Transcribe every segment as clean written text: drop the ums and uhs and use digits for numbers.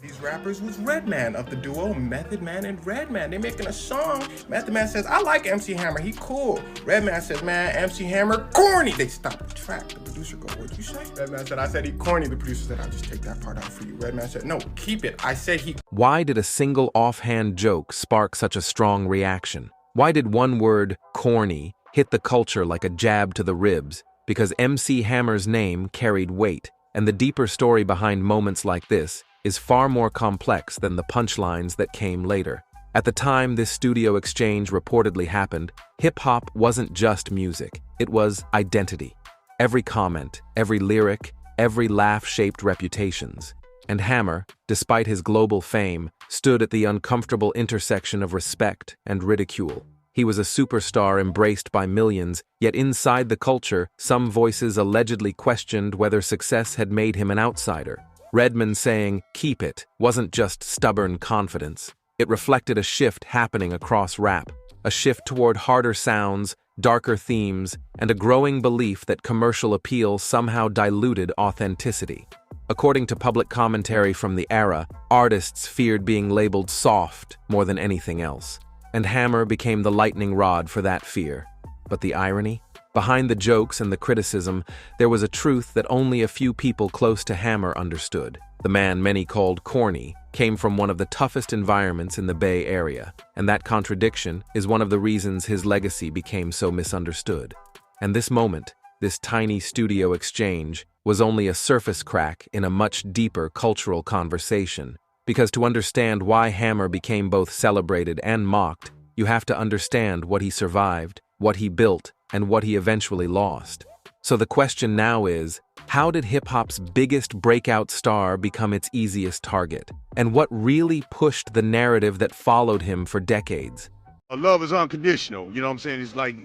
These rappers was Redman of the duo Method Man and Redman. They making a song. Method Man says, I like MC Hammer, he cool. Redman says, man, MC Hammer, corny. They stopped the track. The producer go, what'd you say? Redman said, I said he corny. The producer said, I'll just take that part out for you. Redman said, no, keep it. I said he... Why did a single offhand joke spark such a strong reaction? Why did one word, corny, hit the culture like a jab to the ribs? Because MC Hammer's name carried weight, and the deeper story behind moments like this is far more complex than the punchlines that came later. At the time this studio exchange reportedly happened, hip-hop wasn't just music, it was identity. Every comment, every lyric, every laugh shaped reputations. And Hammer, despite his global fame, stood at the uncomfortable intersection of respect and ridicule. He was a superstar embraced by millions, yet inside the culture, some voices allegedly questioned whether success had made him an outsider. Redman saying, keep it, wasn't just stubborn confidence. It reflected a shift happening across rap, a shift toward harder sounds, darker themes, and a growing belief that commercial appeal somehow diluted authenticity. According to public commentary from the era, artists feared being labeled soft more than anything else, and Hammer became the lightning rod for that fear. But the irony? Behind the jokes and the criticism, there was a truth that only a few people close to Hammer understood. The man many called corny came from one of the toughest environments in the Bay Area, and that contradiction is one of the reasons his legacy became so misunderstood. And this moment, this tiny studio exchange, was only a surface crack in a much deeper cultural conversation. Because to understand why Hammer became both celebrated and mocked, you have to understand what he survived, what he built, and what he eventually lost. So the question now is, how did hip-hop's biggest breakout star become its easiest target? And what really pushed the narrative that followed him for decades? Love is unconditional, you know what I'm saying? It's like,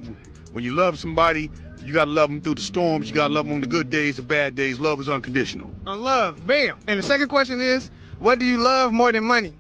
when you love somebody, you gotta love them through the storms, you gotta love them on the good days, the bad days. Love is unconditional. Love, bam. And the second question is, what do you love more than money?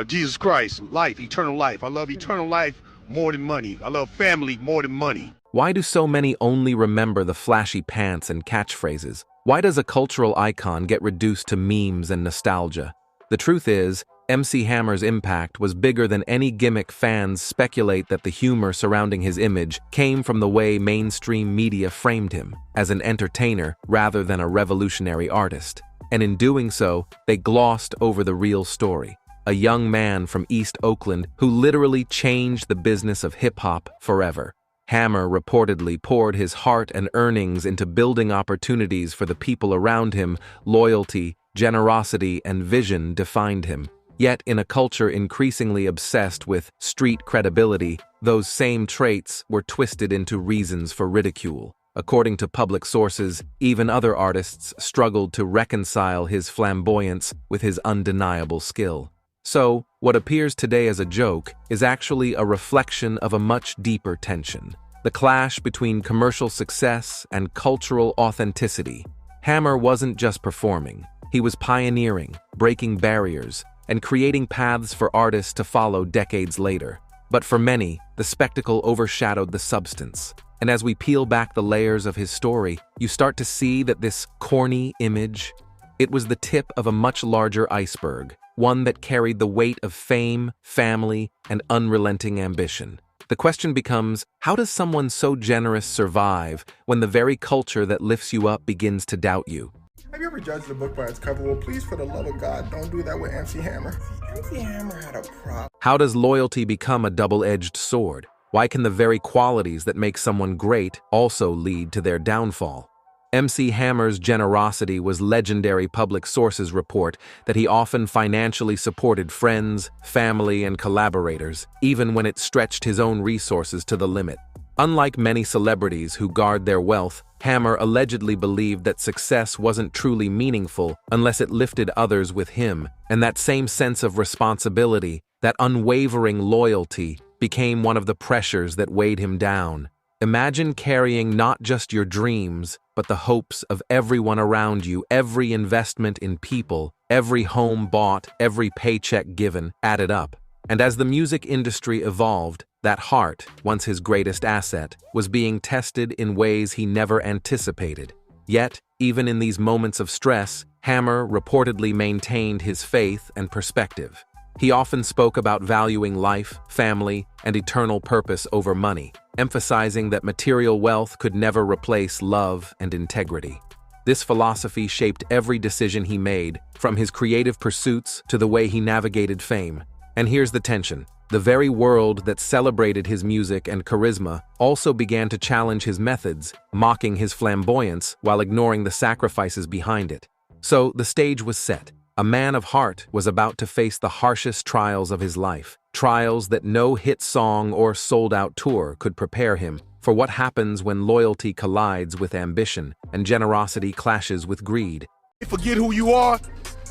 Jesus Christ, life, eternal life. I love eternal life more than money. I love family more than money. Why do so many only remember the flashy pants and catchphrases? Why does a cultural icon get reduced to memes and nostalgia? The truth is, MC Hammer's impact was bigger than any gimmick. Fans speculate that the humor surrounding his image came from the way mainstream media framed him, as an entertainer rather than a revolutionary artist. And in doing so, they glossed over the real story. A young man from East Oakland who literally changed the business of hip-hop forever. Hammer reportedly poured his heart and earnings into building opportunities for the people around him. Loyalty, generosity, and vision defined him. Yet, in a culture increasingly obsessed with street credibility, those same traits were twisted into reasons for ridicule. According to public sources, even other artists struggled to reconcile his flamboyance with his undeniable skill. So, what appears today as a joke is actually a reflection of a much deeper tension. The clash between commercial success and cultural authenticity. Hammer wasn't just performing, he was pioneering, breaking barriers, and creating paths for artists to follow decades later. But for many, the spectacle overshadowed the substance. And as we peel back the layers of his story, you start to see that this corny image, it was the tip of a much larger iceberg, one that carried the weight of fame, family, and unrelenting ambition. The question becomes, how does someone so generous survive when the very culture that lifts you up begins to doubt you? Have you ever judged a book by its cover? Well, please, for the love of God, don't do that with MC Hammer. MC Hammer had a problem. How does loyalty become a double-edged sword? Why can the very qualities that make someone great also lead to their downfall? MC Hammer's generosity was legendary. Public sources report that he often financially supported friends, family, and collaborators, even when it stretched his own resources to the limit. Unlike many celebrities who guard their wealth, Hammer allegedly believed that success wasn't truly meaningful unless it lifted others with him, and that same sense of responsibility, that unwavering loyalty, became one of the pressures that weighed him down. Imagine carrying not just your dreams, but the hopes of everyone around you. Every investment in people, every home bought, every paycheck given, added up. And as the music industry evolved, that heart, once his greatest asset, was being tested in ways he never anticipated. Yet, even in these moments of stress, Hammer reportedly maintained his faith and perspective. He often spoke about valuing life, family, and eternal purpose over money, emphasizing that material wealth could never replace love and integrity. This philosophy shaped every decision he made, from his creative pursuits to the way he navigated fame. And here's the tension. The very world that celebrated his music and charisma also began to challenge his methods, mocking his flamboyance while ignoring the sacrifices behind it. So the stage was set. A man of heart was about to face the harshest trials of his life, trials that no hit song or sold-out tour could prepare him for what happens when loyalty collides with ambition and generosity clashes with greed. If you forget who you are,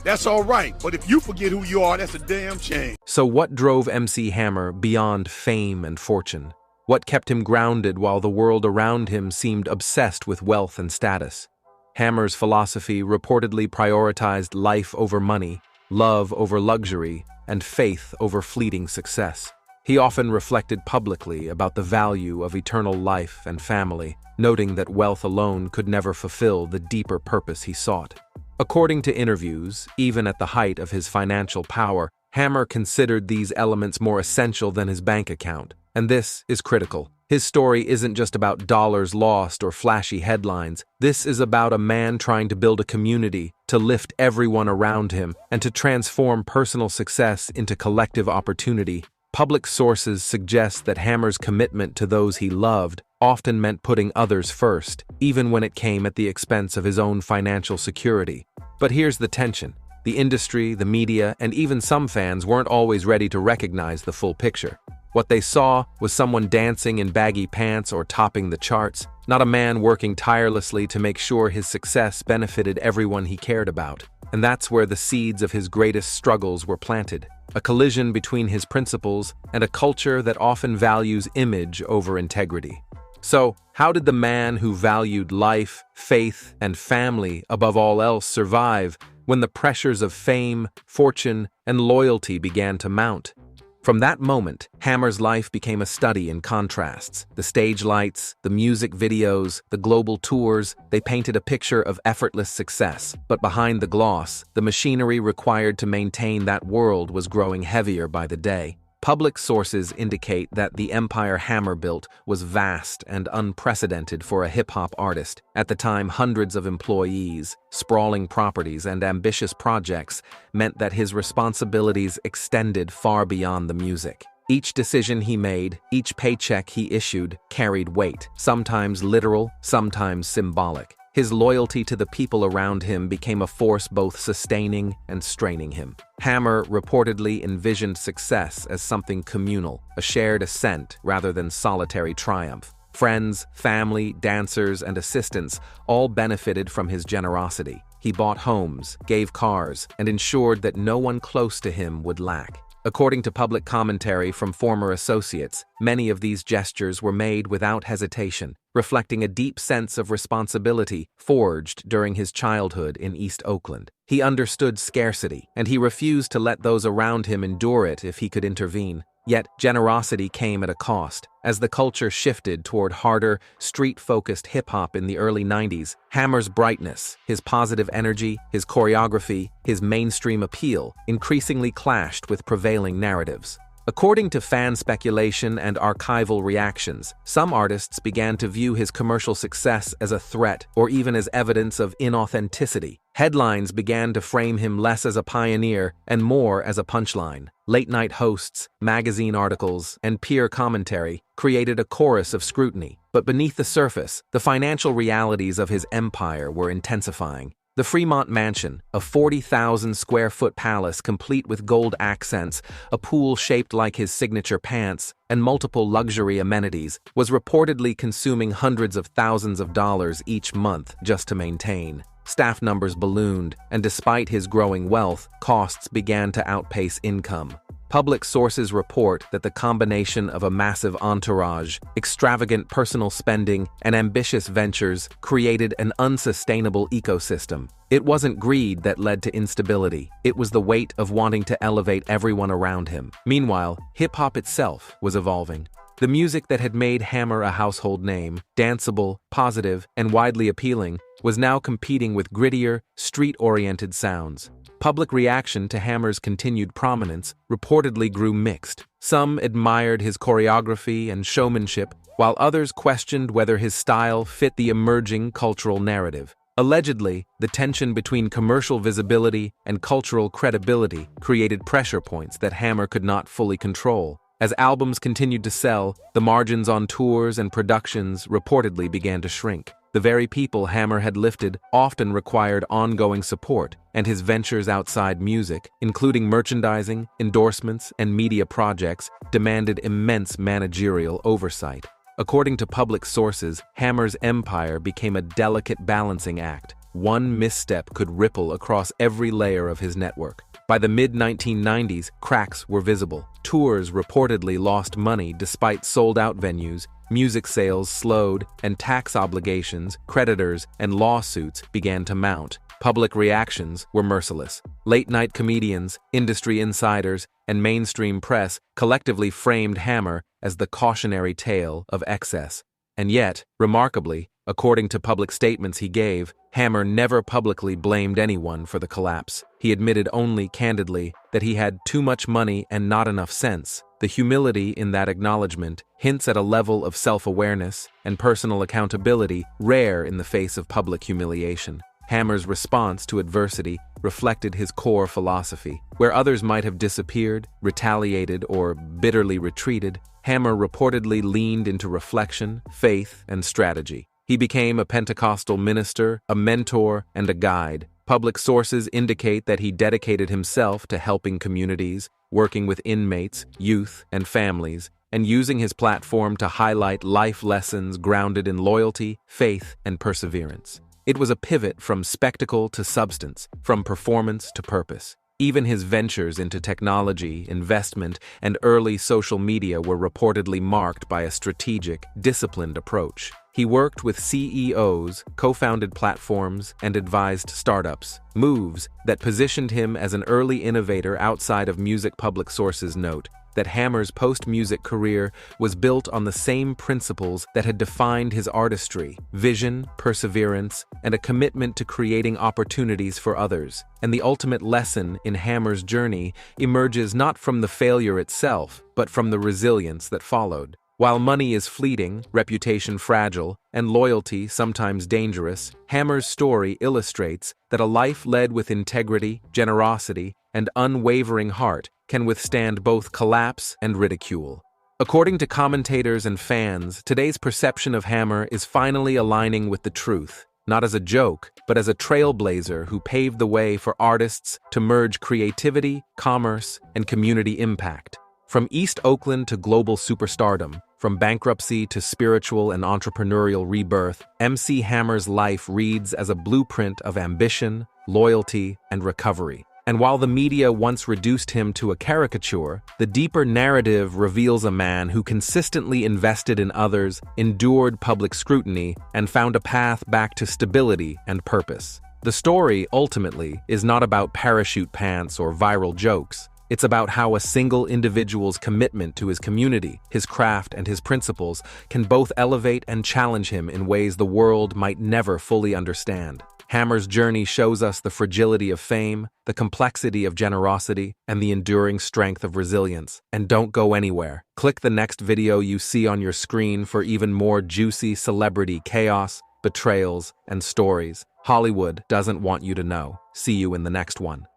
that's all right. But if you forget who you are, that's a damn shame. So what drove MC Hammer beyond fame and fortune? What kept him grounded while the world around him seemed obsessed with wealth and status? Hammer's philosophy reportedly prioritized life over money, love over luxury, and faith over fleeting success. He often reflected publicly about the value of eternal life and family, noting that wealth alone could never fulfill the deeper purpose he sought. According to interviews, even at the height of his financial power, Hammer considered these elements more essential than his bank account, and this is critical. His story isn't just about dollars lost or flashy headlines. This is about a man trying to build a community, to lift everyone around him, and to transform personal success into collective opportunity. Public sources suggest that Hammer's commitment to those he loved often meant putting others first, even when it came at the expense of his own financial security. But here's the tension. The industry, the media, and even some fans weren't always ready to recognize the full picture. What they saw was someone dancing in baggy pants or topping the charts, not a man working tirelessly to make sure his success benefited everyone he cared about. And that's where the seeds of his greatest struggles were planted. A collision between his principles and a culture that often values image over integrity. So, how did the man who valued life, faith, and family above all else survive when the pressures of fame, fortune, and loyalty began to mount? From that moment, Hammer's life became a study in contrasts. The stage lights, the music videos, the global tours, they painted a picture of effortless success. But behind the gloss, the machinery required to maintain that world was growing heavier by the day. Public sources indicate that the empire Hammer built was vast and unprecedented for a hip-hop artist. At the time, hundreds of employees, sprawling properties, and ambitious projects meant that his responsibilities extended far beyond the music. Each decision he made, each paycheck he issued, carried weight, sometimes literal, sometimes symbolic. His loyalty to the people around him became a force both sustaining and straining him. Hammer reportedly envisioned success as something communal, a shared ascent rather than solitary triumph. Friends, family, dancers, and assistants all benefited from his generosity. He bought homes, gave cars, and ensured that no one close to him would lack. According to public commentary from former associates, many of these gestures were made without hesitation, reflecting a deep sense of responsibility forged during his childhood in East Oakland. He understood scarcity, and he refused to let those around him endure it if he could intervene. Yet, generosity came at a cost. As the culture shifted toward harder, street-focused hip-hop in the early 90s, Hammer's brightness, his positive energy, his choreography, his mainstream appeal increasingly clashed with prevailing narratives. According to fan speculation and archival reactions, some artists began to view his commercial success as a threat or even as evidence of inauthenticity. Headlines began to frame him less as a pioneer and more as a punchline. Late-night hosts, magazine articles, and peer commentary created a chorus of scrutiny. But beneath the surface, the financial realities of his empire were intensifying. The Fremont Mansion, a 40,000-square-foot palace complete with gold accents, a pool shaped like his signature pants, and multiple luxury amenities, was reportedly consuming hundreds of thousands of dollars each month just to maintain. Staff numbers ballooned, and despite his growing wealth, costs began to outpace income. Public sources report that the combination of a massive entourage, extravagant personal spending, and ambitious ventures created an unsustainable ecosystem. It wasn't greed that led to instability, it was the weight of wanting to elevate everyone around him. Meanwhile, hip-hop itself was evolving. The music that had made Hammer a household name, danceable, positive, and widely appealing, was now competing with grittier, street-oriented sounds. Public reaction to Hammer's continued prominence reportedly grew mixed. Some admired his choreography and showmanship, while others questioned whether his style fit the emerging cultural narrative. Allegedly, the tension between commercial visibility and cultural credibility created pressure points that Hammer could not fully control. As albums continued to sell, the margins on tours and productions reportedly began to shrink. The very people Hammer had lifted often required ongoing support, and his ventures outside music, including merchandising, endorsements, and media projects, demanded immense managerial oversight. According to public sources, Hammer's empire became a delicate balancing act. One misstep could ripple across every layer of his network. By the mid-1990s, cracks were visible. Tours reportedly lost money despite sold-out venues, music sales slowed, and tax obligations, creditors, and lawsuits began to mount. Public reactions were merciless. Late-night comedians, industry insiders, and mainstream press collectively framed Hammer as the cautionary tale of excess. And yet, remarkably, according to public statements he gave, Hammer never publicly blamed anyone for the collapse. He admitted only candidly that he had too much money and not enough sense. The humility in that acknowledgement hints at a level of self-awareness and personal accountability rare in the face of public humiliation. Hammer's response to adversity reflected his core philosophy. Where others might have disappeared, retaliated, or bitterly retreated, Hammer reportedly leaned into reflection, faith, and strategy. He became a Pentecostal minister, a mentor, and a guide. Public sources indicate that he dedicated himself to helping communities, working with inmates, youth, and families, and using his platform to highlight life lessons grounded in loyalty, faith, and perseverance. It was a pivot from spectacle to substance, from performance to purpose. Even his ventures into technology, investment, and early social media were reportedly marked by a strategic, disciplined approach. He worked with CEOs, co-founded platforms, and advised startups, moves that positioned him as an early innovator outside of music. Public sources note that Hammer's post-music career was built on the same principles that had defined his artistry: vision, perseverance, and a commitment to creating opportunities for others. And the ultimate lesson in Hammer's journey emerges not from the failure itself, but from the resilience that followed. While money is fleeting, reputation fragile, and loyalty sometimes dangerous, Hammer's story illustrates that a life led with integrity, generosity, and unwavering heart can withstand both collapse and ridicule. According to commentators and fans, today's perception of Hammer is finally aligning with the truth, not as a joke, but as a trailblazer who paved the way for artists to merge creativity, commerce, and community impact. From East Oakland to global superstardom, from bankruptcy to spiritual and entrepreneurial rebirth, MC Hammer's life reads as a blueprint of ambition, loyalty, and recovery. And while the media once reduced him to a caricature, the deeper narrative reveals a man who consistently invested in others, endured public scrutiny, and found a path back to stability and purpose. The story, ultimately, is not about parachute pants or viral jokes. It's about how a single individual's commitment to his community, his craft, and his principles can both elevate and challenge him in ways the world might never fully understand. Hammer's journey shows us the fragility of fame, the complexity of generosity, and the enduring strength of resilience. And don't go anywhere. Click the next video you see on your screen for even more juicy celebrity chaos, betrayals, and stories Hollywood doesn't want you to know. See you in the next one.